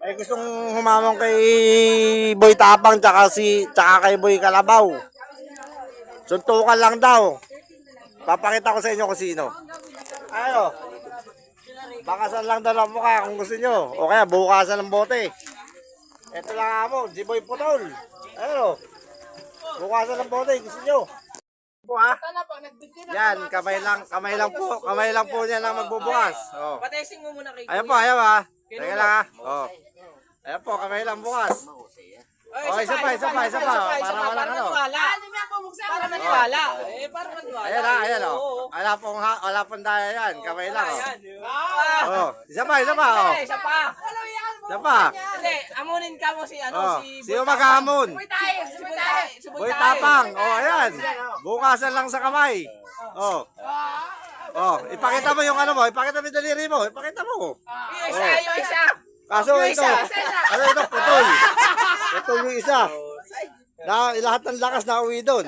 May gustong humamon kay Boy Tapang tsaka kay Boy Kalabaw. Suntukan lang daw. Papakita ko sa inyo kung sino. Ayo. Bakasan lang daw ng mukha kung gusto nyo. O kaya bukasan ng bote. Ito lang mo, si Boy Putol. Ayo. Bukasan ng bote, gusto nyo. Po ha? Yan, kamay lang po niya lang magbubukas. Oh. Patesting mo muna kay Ayan po, ayan ha. Teka lang ha. Oh. Ayan po, kamay lang bukas. Oh, isa pa. Para wala ka no. Para maniwala. Para maniwala. Ayan oh. Wala pong daya yan. Kamay lang oh. Oh, isa pa oh. Isa pa. Isa pa. Hindi, amunin ka mo si Oh, si sino mag-aamon? Si Boy Tapang. Oh, ayan. Bukasan lang sa kamay. Oh. Oh, ipakita mo yung ano mo, ipakita mo yung daliri mo, ipakita mo. Yung isa. Kaso ito, ano ito, putol. Putol yung isa. Lahat ng lakas na uwi doon.